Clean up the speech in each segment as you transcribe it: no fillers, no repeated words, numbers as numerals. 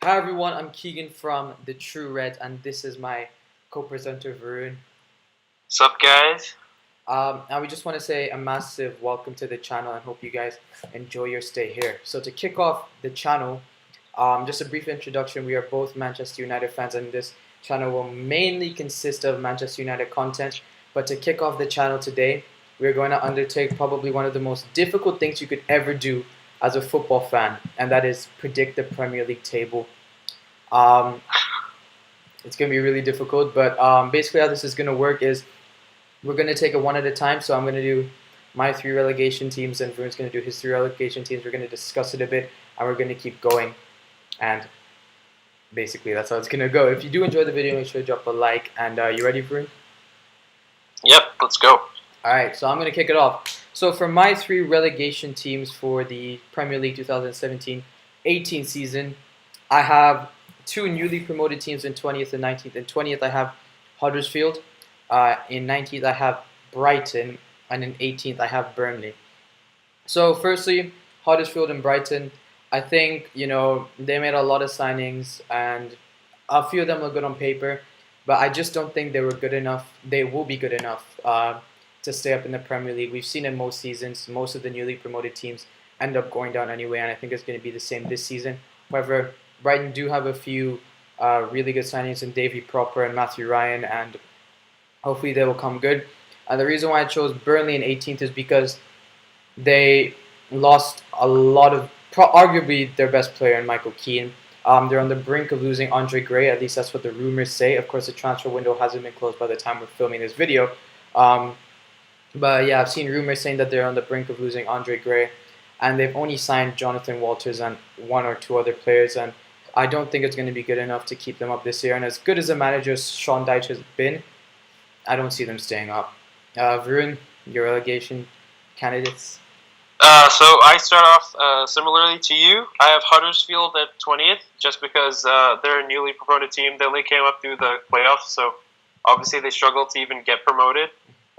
Hi everyone, I'm Keegan from The True Red, and this is my co-presenter Varun. Sup, guys? And we just want to say a massive welcome to the channel and hope you guys enjoy your stay here. So to kick off the channel, just a brief introduction. We are both Manchester United fans, and this channel will mainly consist of Manchester United content. But to kick off the channel today, we're going to undertake probably one of the most difficult things you could ever do as a football fan, and that is predict the Premier League table. Um, it's going to be really difficult, but basically how this is going to work is we're going to take it one at a time. So I'm going to do my three relegation teams, and Varun's going to do his three relegation teams. We're going to discuss it a bit, and we're going to keep going. And basically, that's how it's going to go. If you do enjoy the video, make sure to drop a like. And you ready, Varun? Yep, let's go. All right, so I'm going to kick it off. So for my three relegation teams for the Premier League 2017-18 season, I have two newly promoted teams in 20th and 19th. In 20th, I have Huddersfield. In 19th, I have Brighton. And in 18th, I have Burnley. So firstly, Huddersfield and Brighton, I think, they made a lot of signings, and a few of them look good on paper, but I just don't think they were good enough. They will be good enough to stay up in the Premier League. We've seen in most seasons, most of the newly promoted teams end up going down anyway, and I think it's going to be the same this season. However, Brighton do have a few really good signings in Davy Proper and Matthew Ryan, and hopefully they will come good. And the reason why I chose Burnley in 18th is because they lost a lot of, arguably their best player in Michael Keane. They're on the brink of losing Andre Gray, at least that's what the rumors say. Of course, the transfer window hasn't been closed by the time we're filming this video. But yeah, I've seen rumors saying that they're on the brink of losing Andre Gray, and they've only signed Jonathan Walters and one or two other players, and I don't think it's going to be good enough to keep them up this year. And as good as the manager Sean Dyche has been, I don't see them staying up. Varun, your relegation candidates? So I start off similarly to you. I have Huddersfield at 20th, just because they're a newly promoted team. They only came up through the playoffs, so obviously they struggled to even get promoted,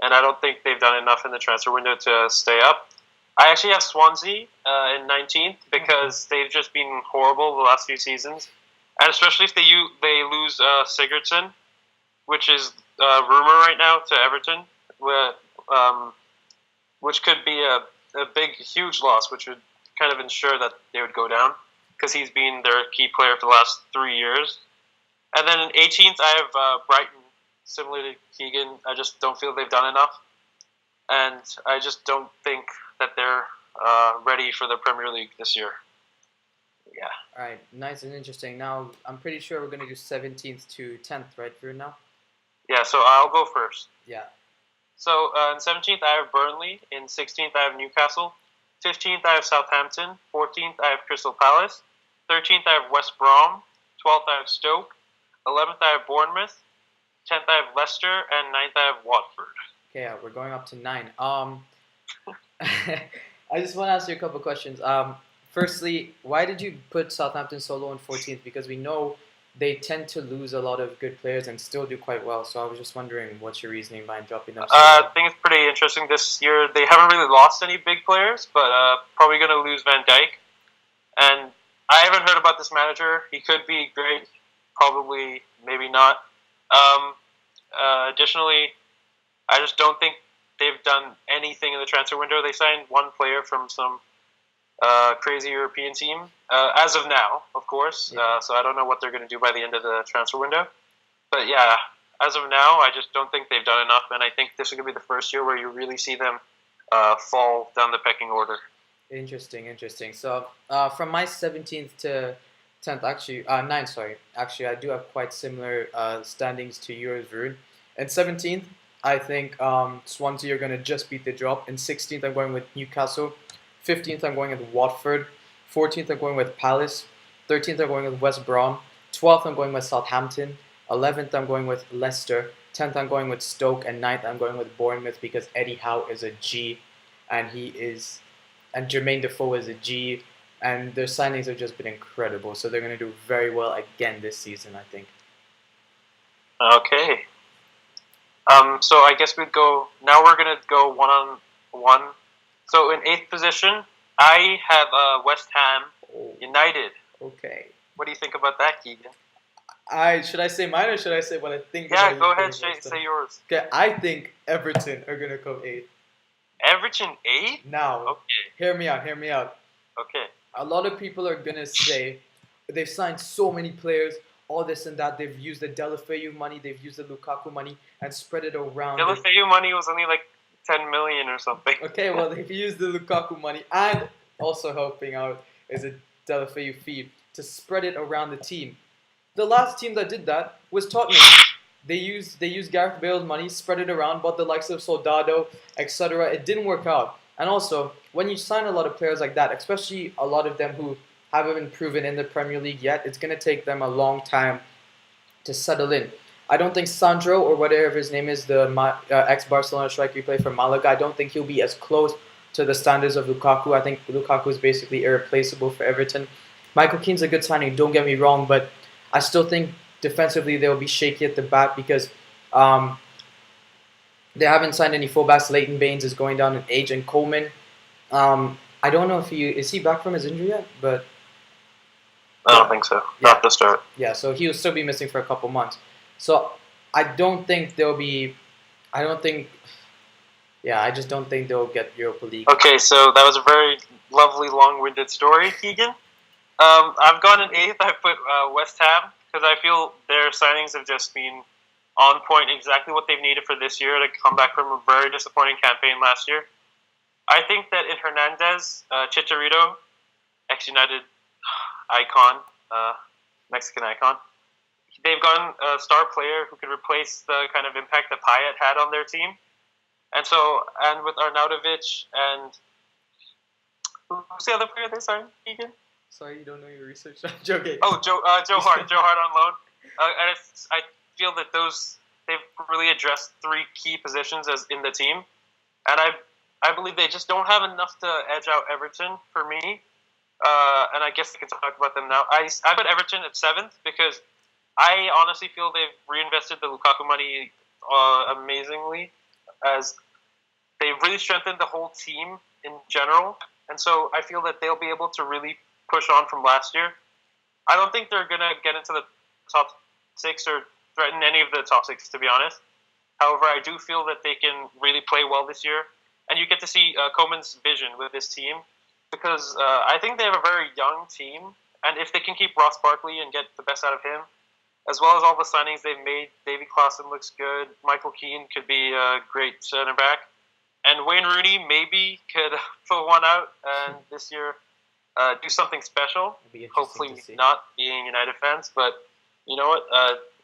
and I don't think they've done enough in the transfer window to stay up. I actually have Swansea in 19th because they've just been horrible the last few seasons, and especially if they lose Sigurdsson, which is rumor right now to Everton, which could be a big, huge loss, which would kind of ensure that they would go down because he's been their key player for the last 3 years. And then in 18th, I have Brighton, similar to Keegan. I just don't feel they've done enough, and I just don't think that they're ready for the Premier League this year. Yeah. All right, nice and interesting. Now, I'm pretty sure we're going to do 17th to 10th, right, Varun, now? Yeah, so I'll go first. Yeah. So in 17th, I have Burnley. In 16th, I have Newcastle. 15th, I have Southampton. 14th, I have Crystal Palace. 13th, I have West Brom. 12th, I have Stoke. 11th, I have Bournemouth. 10th, I have Leicester. And 9th, I have Watford. Okay, we're going up to 9. I just want to ask you a couple questions. Firstly, why did you put Southampton so low in 14th? Because we know they tend to lose a lot of good players and still do quite well. So I was just wondering what's your reasoning behind dropping them so low? I think it's pretty interesting this year. They haven't really lost any big players, but probably going to lose Van Dijk. And I haven't heard about this manager. He could be great, probably, maybe not. Additionally, I just don't think they've done anything in the transfer window. They signed one player from some crazy European team, as of now, of course. Yeah. So I don't know what they're going to do by the end of the transfer window. But yeah, as of now, I just don't think they've done enough, and I think this is going to be the first year where you really see them fall down the pecking order. Interesting. So from my 17th to 10th, actually, 9th, sorry. Actually, I do have quite similar standings to yours, Varun. In 17th, I think Swansea are going to just beat the drop. In 16th, I'm going with Newcastle. 15th, I'm going with Watford. 14th, I'm going with Palace. 13th, I'm going with West Brom. 12th, I'm going with Southampton. 11th, I'm going with Leicester. 10th, I'm going with Stoke. And 9th, I'm going with Bournemouth because Eddie Howe is a G. And Jermaine Defoe is a G. And their signings have just been incredible. So they're going to do very well again this season, I think. Okay. So I guess we'd go. Now we're gonna go 1-on-1. So in 8th position, I have West Ham Oh, United. okay. What do you think about that, Keegan? Should I say mine or should I say what I think? Yeah, about go you ahead. putting Say yours. Okay, I think Everton are gonna come 8th. Everton 8? Now, Okay. hear me out. Hear me out. Okay. A lot of people are gonna say they've signed so many players, all this and that. They've used the Delafeu money, they've used the Lukaku money, and spread it around. Delafeu money was only like 10 million or something. Okay, well they've used the Lukaku money and also helping out is a Delafeu fee to spread it around the team. The last team that did that was Tottenham. They used Gareth Bale's money, spread it around, bought the likes of Soldado, etc. It didn't work out. And also, when you sign a lot of players like that, especially a lot of them who haven't been proven in the Premier League yet, it's going to take them a long time to settle in. I don't think Sandro, or whatever his name is, the ex-Barcelona striker who played for Malaga, I don't think he'll be as close to the standards of Lukaku. I think Lukaku is basically irreplaceable for Everton. Michael Keane's a good signing, don't get me wrong, but I still think defensively they'll be shaky at the back because they haven't signed any fullbacks. Leighton Baines is going down in age, and Coleman. I don't know if is he back from his injury yet, but I don't think so. Yeah. Not the start. Yeah, so he'll still be missing for a couple months. So I don't think they'll be. I don't think. Yeah, I just don't think they'll get Europa League. Okay, so that was a very lovely, long-winded story, Keegan. I've gone in 8th. I put West Ham because I feel their signings have just been on point, exactly what they've needed for this year to come back from a very disappointing campaign last year. I think that in Hernandez, Chicharito, ex-United icon, Mexican icon, they've gotten a star player who could replace the kind of impact that Payet had on their team. And with Arnautovic and who's the other player they signed, Keegan? Sorry, you don't know your research. I'm joking. Oh, Joe Hart on loan. And I feel that they've really addressed 3 key positions as in the team, and I believe they just don't have enough to edge out Everton for me. And I guess I can talk about them now. I put Everton at 7th because I honestly feel they've reinvested the Lukaku money amazingly, as they've really strengthened the whole team in general, and so I feel that they'll be able to really push on from last year. I don't think they're going to get into the top 6 or threaten any of the top 6, to be honest. However, I do feel that they can really play well this year. And you get to see Koeman's vision with this team because I think they have a very young team. And if they can keep Ross Barkley and get the best out of him, as well as all the signings they've made, Davy Klaassen looks good. Michael Keane could be a great center back. And Wayne Rooney maybe could pull one out and this year do something special. Hopefully not being United fans, but you know what?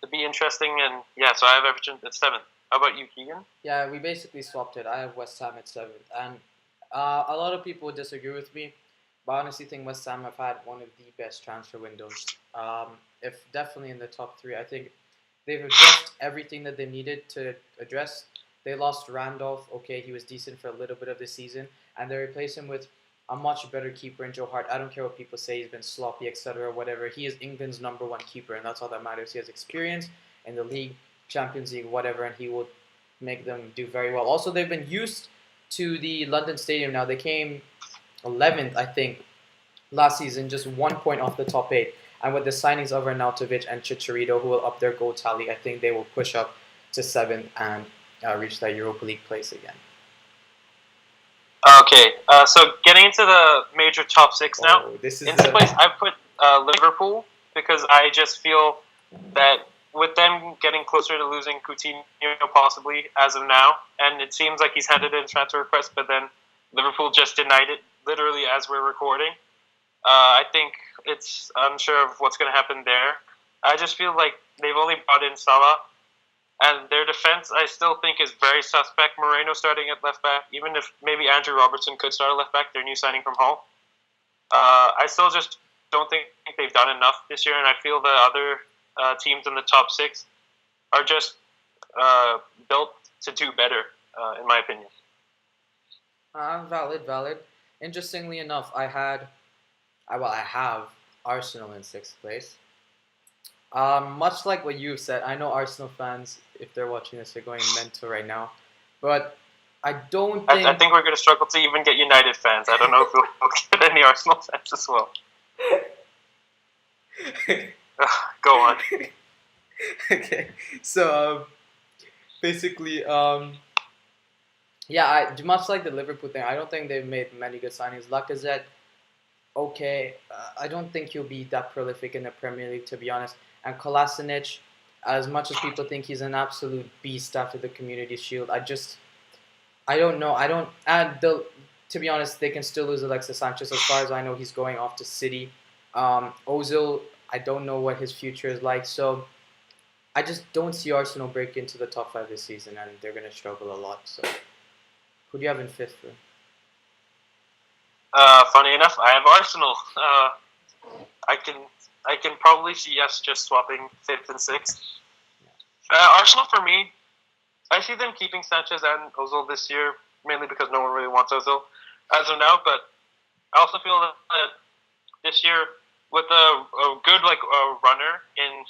It'd be interesting. And yeah, so I have Everton at 7th. How about you, Keegan? Yeah, we basically swapped it. I have West Ham at 7th. And a lot of people would disagree with me, but I honestly think West Ham have had one of the best transfer windows. If definitely in the top 3. I think they've addressed everything that they needed to address. They lost Randolph. Okay, he was decent for a little bit of the season. And they replaced him with a much better keeper in Joe Hart. I don't care what people say. He's been sloppy, etc., whatever. He is England's #1 keeper, and that's all that matters. He has experience in the league, Champions League, whatever, and he will make them do very well. Also, they've been used to the London Stadium now. They came 11th, I think, last season, just 1 point off the top 8. And with the signings of Arnautovic and Chicharito, who will up their goal tally, I think they will push up to 7th and reach that Europa League place again. Okay, so getting into the major top 6 now. This is in this place, I put Liverpool because I just feel that with them getting closer to losing Coutinho possibly as of now, and it seems like he's handed in a transfer request, but then Liverpool just denied it literally as we're recording. I think it's unsure of what's going to happen there. I just feel like they've only brought in Salah, and their defense I still think is very suspect. Moreno starting at left back, even if maybe Andrew Robertson could start at left back, their new signing from Hull. I still just don't think they've done enough this year, and I feel the other teams in the top 6 are just built to do better, in my opinion. Valid. Interestingly enough, I have Arsenal in 6th place. Much like what you've said, I know Arsenal fans, if they're watching this, are going mental right now. But I don't think... I think we're going to struggle to even get United fans. I don't know if we'll get any Arsenal fans as well. Go on. Okay, so basically, yeah, much like the Liverpool thing, I don't think they've made many good signings. Lacazette, okay, I don't think he'll be that prolific in the Premier League, to be honest. And Kolasinac, as much as people think he's an absolute beast after the Community Shield, I don't know. I don't. And to be honest, they can still lose Alexis Sanchez. As far as I know, he's going off to City. Ozil, I don't know what his future is like. So I just don't see Arsenal break into the top five this season, and they're going to struggle a lot. So who do you have in fifth? For? Funny enough, I have Arsenal. I can probably see us just swapping fifth and sixth. Arsenal for me, I see them keeping Sanchez and Ozil this year, mainly because no one really wants Ozil as of now. But I also feel that this year, with a good runner in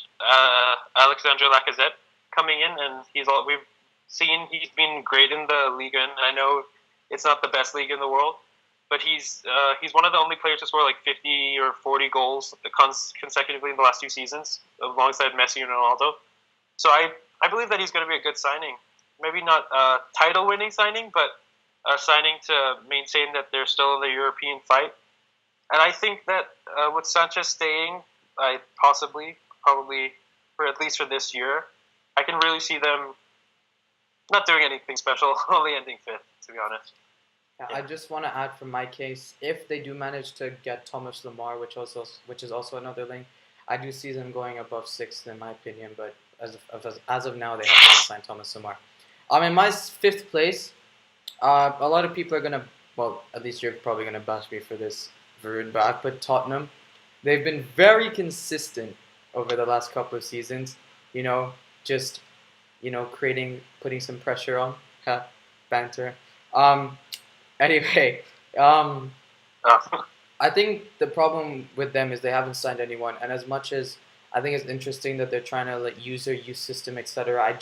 Alexandre Lacazette coming in, and we've seen he's been great in the Liga, and I know it's not the best league in the world, but he's one of the only players to score like 50 or 40 goals consecutively in the last 2 seasons, alongside Messi and Ronaldo. So I believe that he's going to be a good signing. Maybe not a title-winning signing, but a signing to maintain that they're still in the European fight. And I think that with Sanchez staying, probably for at least for this year, I can really see them not doing anything special, only ending fifth, to be honest. Yeah. I just want to add from my case, if they do manage to get Thomas Lemar, which is also another link, I do see them going above sixth in my opinion. But as of now, they have not signed Thomas Lemar. In my fifth place, a lot of people are gonna, well, at least you're probably gonna bash me for this, Varun, but I put Tottenham. They've been very consistent over the last couple of seasons. Just putting some pressure on. Banter. Anyway, I think the problem with them is they haven't signed anyone, and as much as I think it's interesting that they're trying to use their youth system, etc.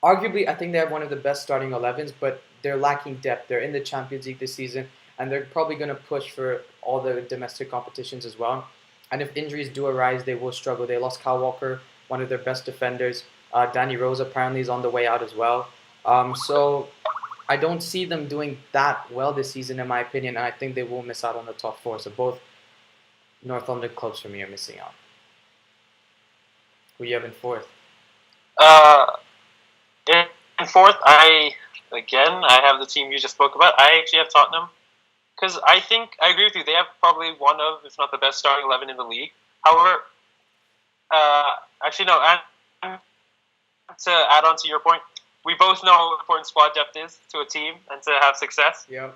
Arguably, I think they have one of the best starting 11s, but they're lacking depth. They're in the Champions League this season, and they're probably going to push for all the domestic competitions as well. And if injuries do arise, they will struggle. They lost Kyle Walker, one of their best defenders. Danny Rose apparently is on the way out as well. So I don't see them doing that well this season, in my opinion, and I think they will miss out on the top four. So both North London clubs for me are missing out. Who do you have in fourth? In fourth, I have the team you just spoke about. I actually have Tottenham because I think I agree with you. They have probably one of, if not the best starting 11 in the league. However, actually no. And to add on to your point, we both know how important squad depth is to a team and to have success. Yeah.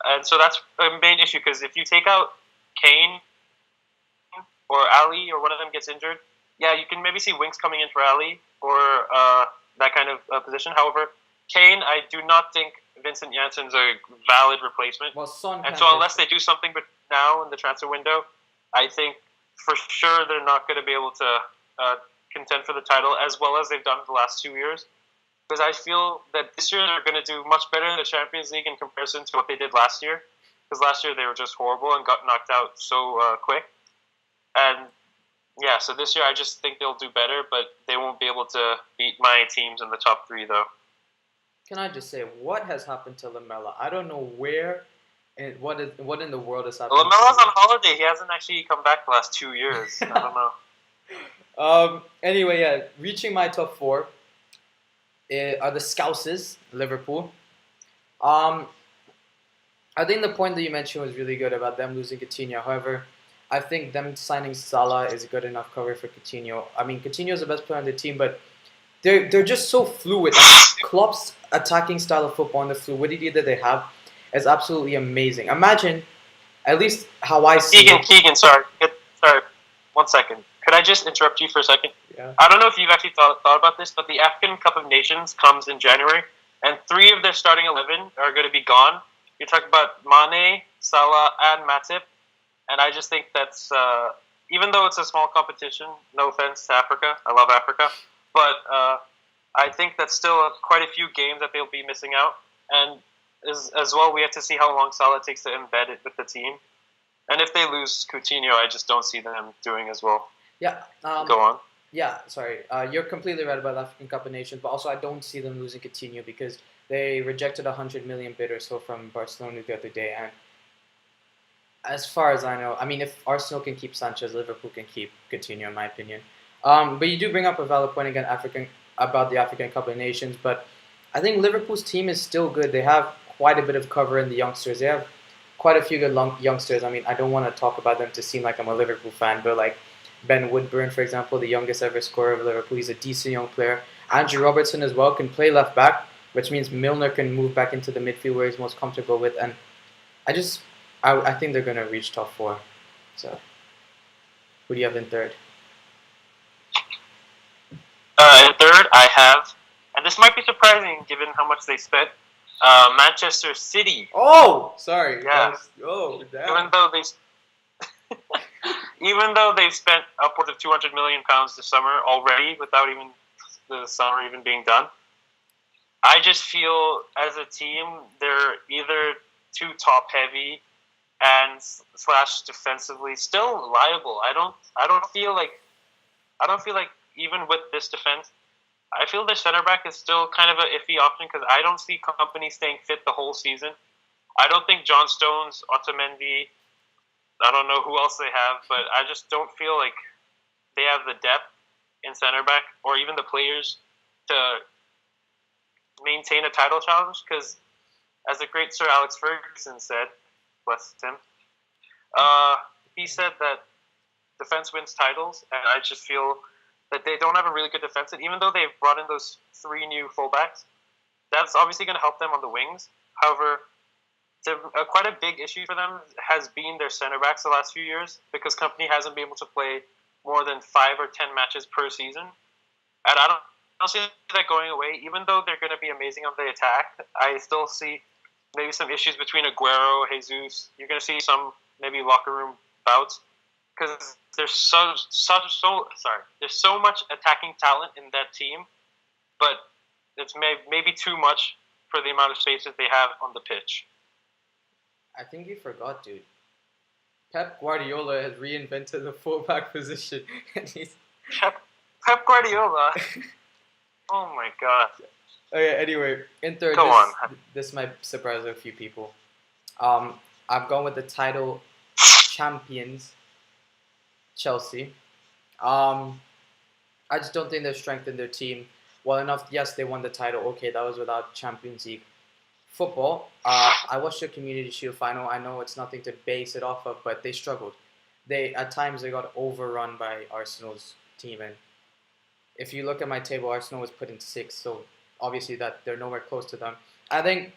And so that's a main issue because if you take out Kane or Ali or one of them gets injured, yeah, you can maybe see Winks coming in for Ali or that kind of position. However, Kane, I do not think Vincent Janssen's a valid replacement. Well, and so unless they do something now in the transfer window, I think for sure they're not going to be able to contend for the title as well as they've done the last 2 years. Because I feel that this year they're going to do much better in the Champions League in comparison to what they did last year. Because last year they were just horrible and got knocked out so quick. And yeah, so this year I just think they'll do better, but they won't be able to beat my teams in the top 3 though. Can I just say, what has happened to Lamela? I don't know where and what in the world has happened. Lamela's on holiday. He hasn't actually come back the last 2 years. I don't know. Anyway, yeah, reaching my top 4 are the Scousers, Liverpool. I think the point that you mentioned was really good about them losing Coutinho. However, I think them signing Salah is good enough cover for Coutinho. I mean, Coutinho is the best player on the team, but they're just so fluid. Klopp's attacking style of football and the fluidity that they have is absolutely amazing. Imagine, at least how I see it. Keegan, sorry, 1 second. Could I just interrupt you for a second? Yeah. I don't know if you've actually thought about this, but the African Cup of Nations comes in January, and 3 of their starting 11 are going to be gone. You're talking about Mane, Salah, and Matip, and I just think that's, even though it's a small competition, no offense to Africa, I love Africa, but I think that's still quite a few games that they'll be missing out, and as well, we have to see how long Salah takes to embed it with the team. And if they lose Coutinho, I just don't see them doing as well. Yeah. Go on. Yeah, sorry. You're completely right about African Cup of Nations, but also I don't see them losing Coutinho because they rejected 100 million bid or so from Barcelona the other day. And as far as I know, I mean, if Arsenal can keep Sanchez, Liverpool can keep Coutinho, in my opinion. But you do bring up a valid point again, African about the African Cup of Nations. But I think Liverpool's team is still good. They have quite a bit of cover in the youngsters. They have quite a few good youngsters. I mean, I don't want to talk about them to seem like I'm a Liverpool fan, but like Ben Woodburn, for example, the youngest ever scorer of Liverpool, he's a decent young player. Andrew Robertson as well can play left back, which means Milner can move back into the midfield where he's most comfortable with. And I just, I think they're gonna reach top four. So, who do you have in third? In third, I have, and this might be surprising given how much they spent. Manchester City. Oh, sorry. Yeah. Oh, damn. Even though they've spent upwards of £200 million this summer already, without even the summer even being done, I just feel as a team they're either too top heavy and slash defensively still liable. I don't feel like even with this defense, I feel their center back is still kind of an iffy option because I don't see Company staying fit the whole season. I don't think John Stones, Otamendi, I don't know who else they have, but I just don't feel like they have the depth in center back or even the players to maintain a title challenge. Because as the great Sir Alex Ferguson said, bless him, he said that defense wins titles, and I just feel that they don't have a really good defense. And even though they've brought in those 3 new fullbacks, that's obviously going to help them on the wings. However, quite a big issue for them has been their center backs the last few years because Company hasn't been able to play more than 5 or 10 matches per season. And I don't see that going away. Even though they're going to be amazing on the attack, I still see maybe some issues between Aguero, Jesus. You're going to see some maybe locker room bouts because there's there's so much attacking talent in that team, but it's maybe too much for the amount of spaces they have on the pitch. I think you forgot, dude. Pep Guardiola has reinvented the fullback position, and he's Pep Guardiola. Oh my god. Okay. Anyway, in third, this might surprise a few people. I've gone with the title champions, Chelsea. I just don't think they've strengthened their team well enough. Yes, they won the title. Okay, that was without Champions League football. I watched the Community Shield final. I know it's nothing to base it off of, but they struggled. At times they got overrun by Arsenal's team, and if you look at my table, Arsenal was put in 6th, so obviously that they're nowhere close to them. I think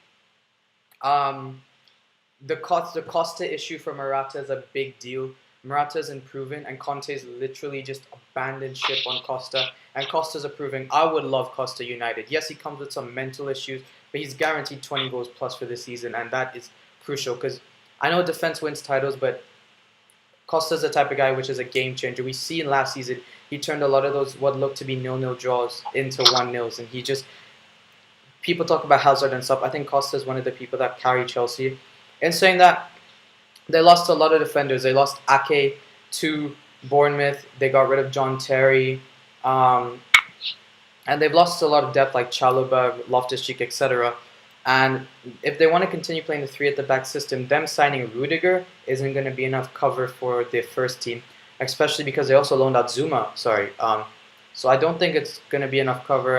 the Costa issue for Morata is a big deal. Morata's improving, and Conte's literally just abandoned ship on Costa, and Costa's improving. I would love Costa United. Yes, he comes with some mental issues, but he's guaranteed 20 goals plus for this season, and that is crucial because I know defense wins titles, but Costa's the type of guy which is a game changer. We see in last season, he turned a lot of those what looked to be 0-0 draws into 1-0s, and he just... People talk about Hazard and stuff. I think Costa is one of the people that carry Chelsea. In saying that, they lost a lot of defenders. They lost Ake to Bournemouth. They got rid of John Terry. And they've lost a lot of depth like Chalobah, Loftus-Cheek, etc. And if they want to continue playing the 3 at the back system, them signing Rudiger isn't going to be enough cover for the first team, especially because they also loaned out Zuma. So I don't think it's going to be enough cover.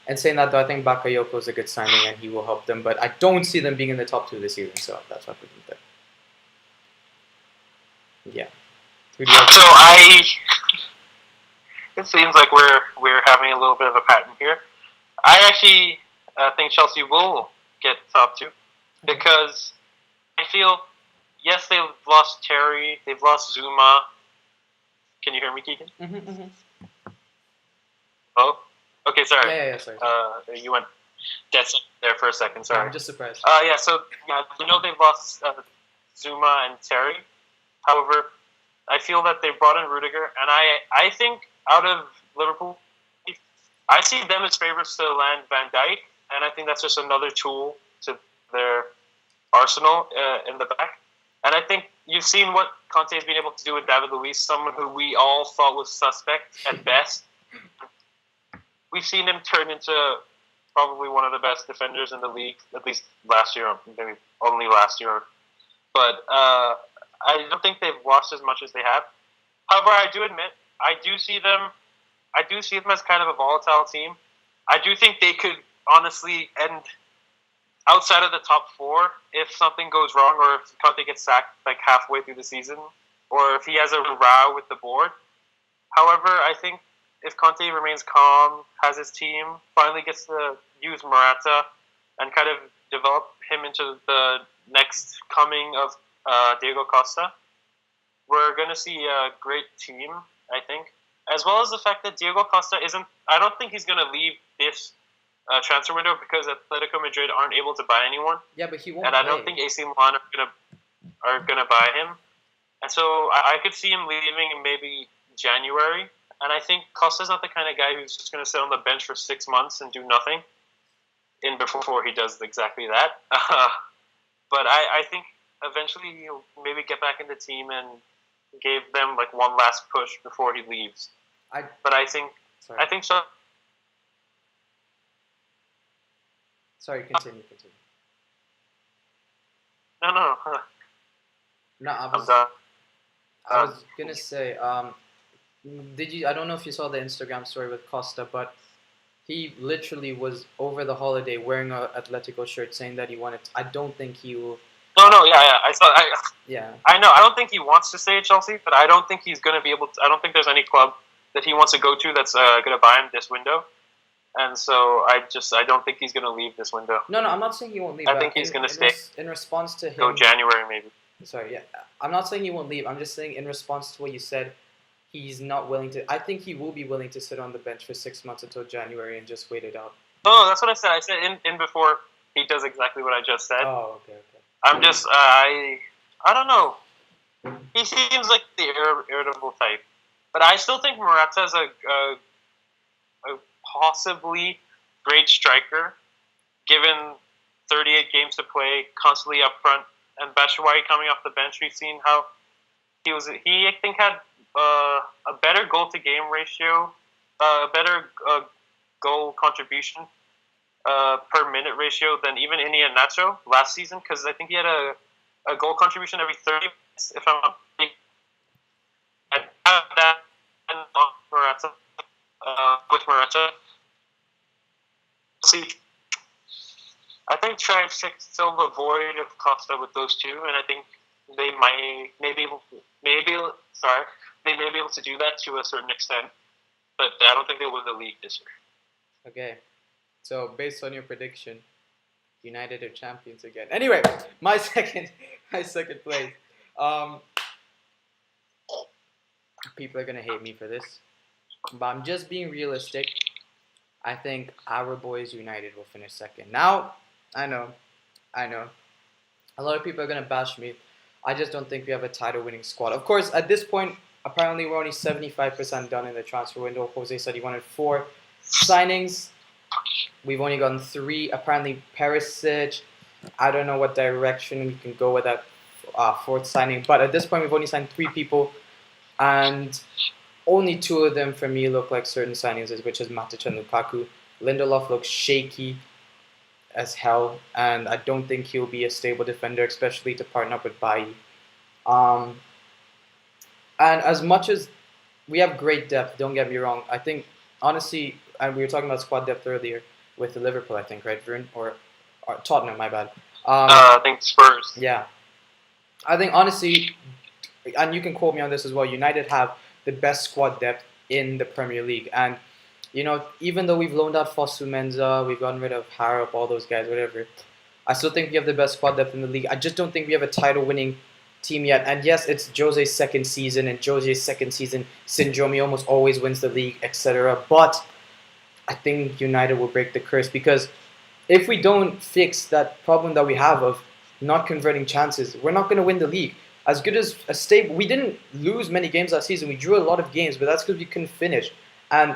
And saying that, though, I think Bakayoko is a good signing and he will help them. But I don't see them being in the top 2 this season, so that's why I put them there. Yeah. It seems like we're having a little bit of a pattern here. I actually think Chelsea will get top 2 because I feel, yes, they've lost Terry, they've lost Zuma. Can you hear me, Keegan? Oh, okay, sorry. Yeah, sorry. You went dead there for a second. Sorry. I'm just surprised. They've lost Zuma and Terry. However, I feel that they brought in Rudiger, and I think out of Liverpool, I see them as favorites to land Van Dijk, and I think that's just another tool to their arsenal in the back. And I think you've seen what Conte has been able to do with David Luiz, someone who we all thought was suspect at best. We've seen him turn into probably one of the best defenders in the league, at least last year, maybe only last year. But I don't think they've lost as much as they have. However, I do admit, I do see them as kind of a volatile team. I do think they could honestly end outside of the top four if something goes wrong, or if Conte gets sacked like halfway through the season, or if he has a row with the board. However, I think if Conte remains calm, has his team, finally gets to use Morata and kind of develop him into the next coming of Diego Costa, we're going to see a great team, I think. As well as the fact that Diego Costa I don't think he's going to leave this transfer window because Atletico Madrid aren't able to buy anyone. Yeah, but he won't. And I don't think AC Milan are gonna buy him. And so I could see him leaving in maybe January. And I think Costa's not the kind of guy who's just gonna sit on the bench for 6 months and do nothing. Before he does exactly that. But I think eventually he'll maybe get back in the team and give them like one last push before he leaves. I think so. Sorry, continue. No. No, I I'm done. was gonna say, did you? I don't know if you saw the Instagram story with Costa, but he literally was over the holiday wearing a Atletico shirt, saying that he wanted. I don't think he will. No, yeah. I saw. Yeah. I know. I don't think he wants to stay at Chelsea, but I don't think he's gonna be able to. I don't think there's any club that he wants to go to that's gonna buy him this window. And so I don't think he's going to leave this window. No, I'm not saying he won't leave. I think he's going to stay. In response to him... Go January, maybe. Sorry, yeah. I'm not saying he won't leave. I'm just saying in response to what you said, he's not willing to... I think he will be willing to sit on the bench for 6 months until January and just wait it out. No, that's what I said. I said in before he does exactly what I just said. Oh, okay. I'm just... I don't know. He seems like the irritable type. But I still think Morata is a possibly great striker, given 38 games to play, constantly up front, and Batshuayi coming off the bench. We've seen how he I think had a better goal to game ratio, a better goal contribution per minute ratio than even Iniesta last season, because I think he had a goal contribution every 30 minutes, if I'm not mistaken. And have that and Morata. With Morata. See, I think try and fill the void of Costa with those two, and I think they may be able to do that to a certain extent, but I don't think they'll win the league this year. Okay, so based on your prediction, United are champions again. Anyway, my second place. People are gonna hate me for this. But I'm just being realistic. I think our boys United will finish second. Now, I know. A lot of people are going to bash me. I just don't think we have a title-winning squad. Of course, at this point, apparently we're only 75% done in the transfer window. Jose said he wanted 4 signings. We've only gotten 3. Apparently, Perisic. I don't know what direction we can go with that 4th signing. But at this point, we've only signed 3 people. And... only 2 of them for me look like certain signings, which is Matic and Lukaku. Lindelof looks shaky as hell, and I don't think he'll be a stable defender, especially to partner up with Bailly. And as much as we have great depth, don't get me wrong, I think, honestly, and we were talking about squad depth earlier with the Liverpool, I think, right, Vern? Or Tottenham, my bad. I think Spurs. Yeah. I think, honestly, and you can quote me on this as well, United have the best squad depth in the Premier League. And, you know, even though we've loaned out Fosu Mensah, we've gotten rid of Harrop, all those guys, whatever, I still think we have the best squad depth in the league. I just don't think we have a title-winning team yet. And yes, it's Jose's second season, and Jose's second season syndrome. He almost always wins the league, etc. But I think United will break the curse, because if we don't fix that problem that we have of not converting chances, we're not going to win the league. As good as a stable, we didn't lose many games last season. We drew a lot of games, but that's because we couldn't finish. And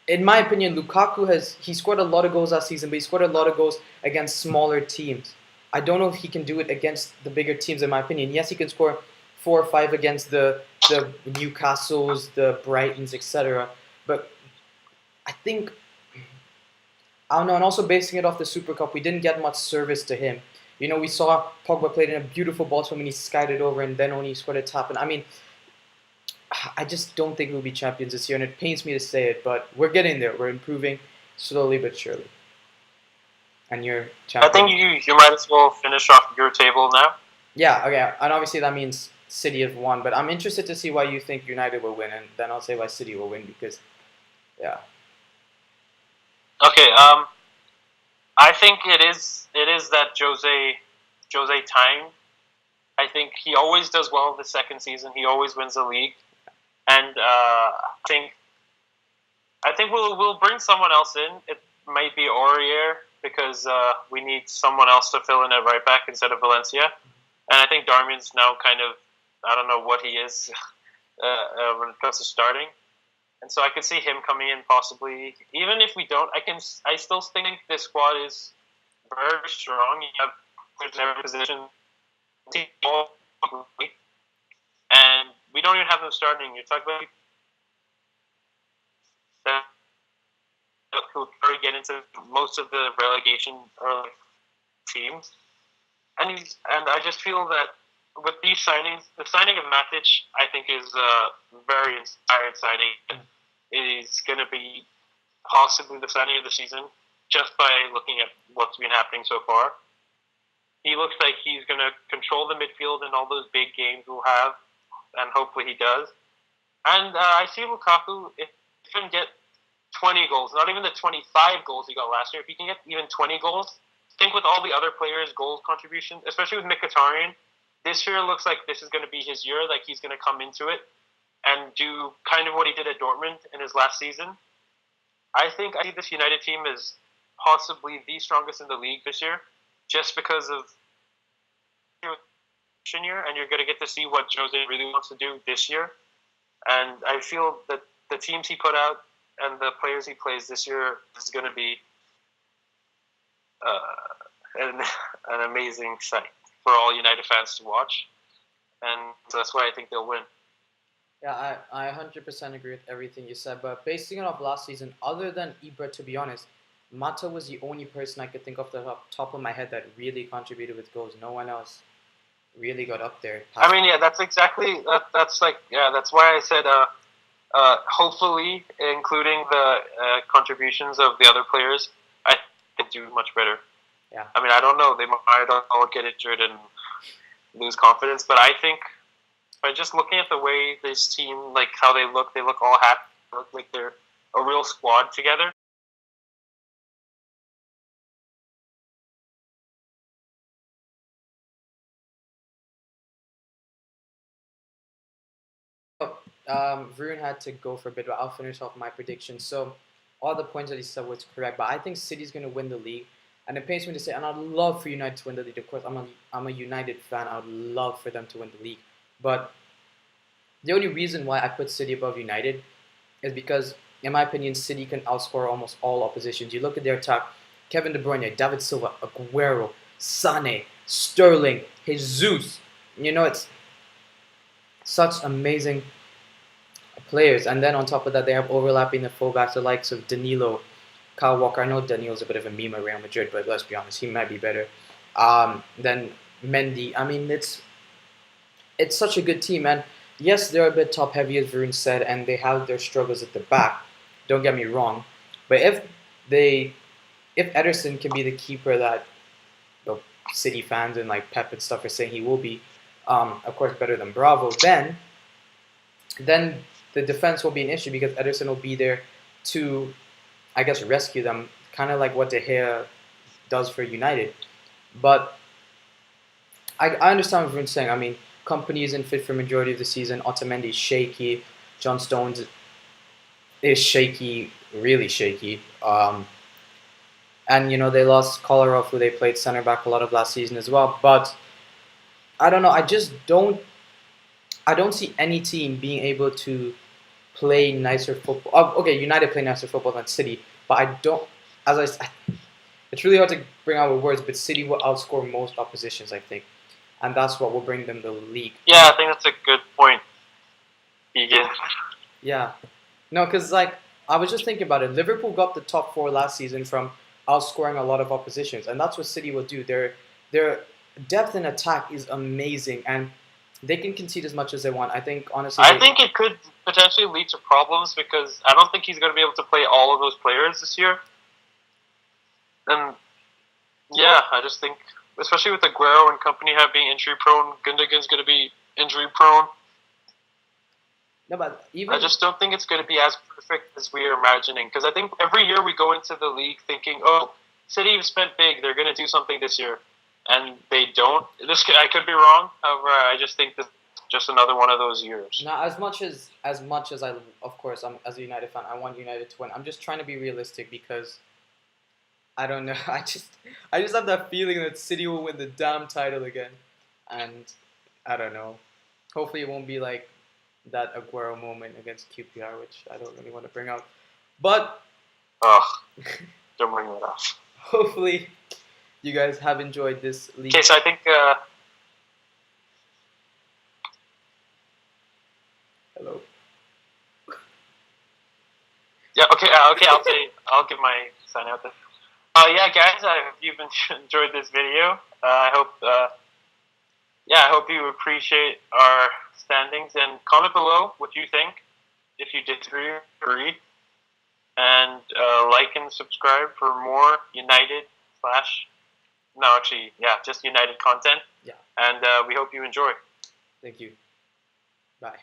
in my opinion, Lukaku he scored a lot of goals last season, but he scored a lot of goals against smaller teams. I don't know if he can do it against the bigger teams, in my opinion. Yes, he can score 4 or 5 against the Newcastles, the Brightons, etc. But I think I don't know, and also basing it off the Super Cup, we didn't get much service to him. We saw Pogba played in a beautiful ball to him and he skied it over and then only scored a tap. And I mean, I just don't think we'll be champions this year, and it pains me to say it, but we're getting there. We're improving slowly but surely. And you're I think champion. you might as well finish off your table now. Yeah, okay, and obviously that means City have won, but I'm interested to see why you think United will win, and then I'll say why City will win because, yeah. Okay. I think it is that Jose time. I think he always does well in the second season. He always wins the league, and I think we'll bring someone else in. It might be Aurier because we need someone else to fill in at right back instead of Valencia. And I think Darmian's now kind of, I don't know what he is when it comes to starting. And so I could see him coming in possibly. Even if we don't, I still think this squad is very strong. You have players in every position, and we don't even have them starting. You're talking about that who probably get into most of the relegation early teams. And I just feel that with these signings, the signing of Matic, I think, is a very inspired signing. It is going to be possibly the signing of the season just by looking at what's been happening so far. He looks like he's going to control the midfield in all those big games we'll have, and hopefully he does. And I see Lukaku, if he can get 20 goals, not even the 25 goals he got last year, if he can get even 20 goals, think with all the other players' goal contributions, especially with Mkhitaryan, this year looks like this is going to be his year, like he's going to come into it and do kind of what he did at Dortmund in his last season. I think I see this United team as possibly the strongest in the league this year, just because of year, and you're going to get to see what Jose really wants to do this year. And I feel that the teams he put out and the players he plays this year is going to be an amazing sight for all United fans to watch. And so that's why I think they'll win. Yeah, I 100% agree with everything you said, but basing it off last season, other than Ibra, to be honest, Mata was the only person I could think of the top of my head that really contributed with goals. No one else really got up there. I mean, yeah, that's exactly that's like, yeah, that's why I said hopefully, including the contributions of the other players, I think they do much better. Yeah. I mean, I don't know. They might all get injured and lose confidence, but I think by just looking at the way this team, like how they look all happy. They look like they're a real squad together. Varun had to go for a bit, but I'll finish off my prediction. So, all the points that he said was correct, but I think City's going to win the league. And it pains me to say, and I'd love for United to win the league. Of course, I'm a United fan. I would love for them to win the league. But the only reason why I put City above United is because, in my opinion, City can outscore almost all oppositions. You look at their attack: Kevin De Bruyne, David Silva, Aguero, Sane, Sterling, Jesus. It's such amazing players. And then on top of that, they have overlapping the fullbacks, the likes of Danilo, Kyle Walker. I know Danilo's a bit of a meme at Real Madrid, but let's be honest, he might be better. Then Mendy. I mean, it's such a good team, and yes, they're a bit top heavy, as Varun said, and they have their struggles at the back. Don't get me wrong, but if Ederson can be the keeper that the City fans and like Pep and stuff are saying he will be, of course better than Bravo, then the defense will be an issue because Ederson will be there to, I guess, rescue them, kind of like what De Gea does for United. But I understand what everyone's saying. I mean, Kompany isn't fit for majority of the season. Otamendi is shaky. John Stones is shaky, really shaky. And they lost Kolarov, who they played center back a lot of last season as well. But I don't know. I don't see any team being able to play nicer football. Okay, United play nicer football than City, but I don't. As I said, it's really hard to bring out with words, but City will outscore most oppositions, I think, and that's what will bring them the league. Yeah, I think that's a good point, Egan. Yeah, no, because like I was just thinking about it. Liverpool got the top four last season from outscoring a lot of oppositions, and that's what City will do. Their depth in attack is amazing, and they can concede as much as they want. I think honestly, I think it could potentially lead to problems because I don't think he's going to be able to play all of those players this year. And yeah, I just think, especially with Aguero and company being injury prone, Gundogan's going to be injury prone. no, but even I just don't think it's going to be as perfect as we are imagining. Because I think every year we go into the league thinking, oh, City have spent big, they're going to do something this year. And they don't. I could be wrong. However, I just think this is just another one of those years. now as much as I, of course, I'm as a United fan, I want United to win. I'm just trying to be realistic because I don't know. I just have that feeling that City will win the damn title again, and I don't know. Hopefully, it won't be like that Aguero moment against QPR, which I don't really want to bring up. But Ugh, don't bring that up. hopefully, you guys have enjoyed this league. Okay, so I think. Hello. Yeah. Okay. Okay. I'll give my sign out then. Yeah, guys. I hope you've enjoyed this video. I hope. I hope you appreciate our standings and comment below what you think. If you disagree or agree, and like and subscribe for more United just United content. Yeah. And we hope you enjoy. Thank you. Bye.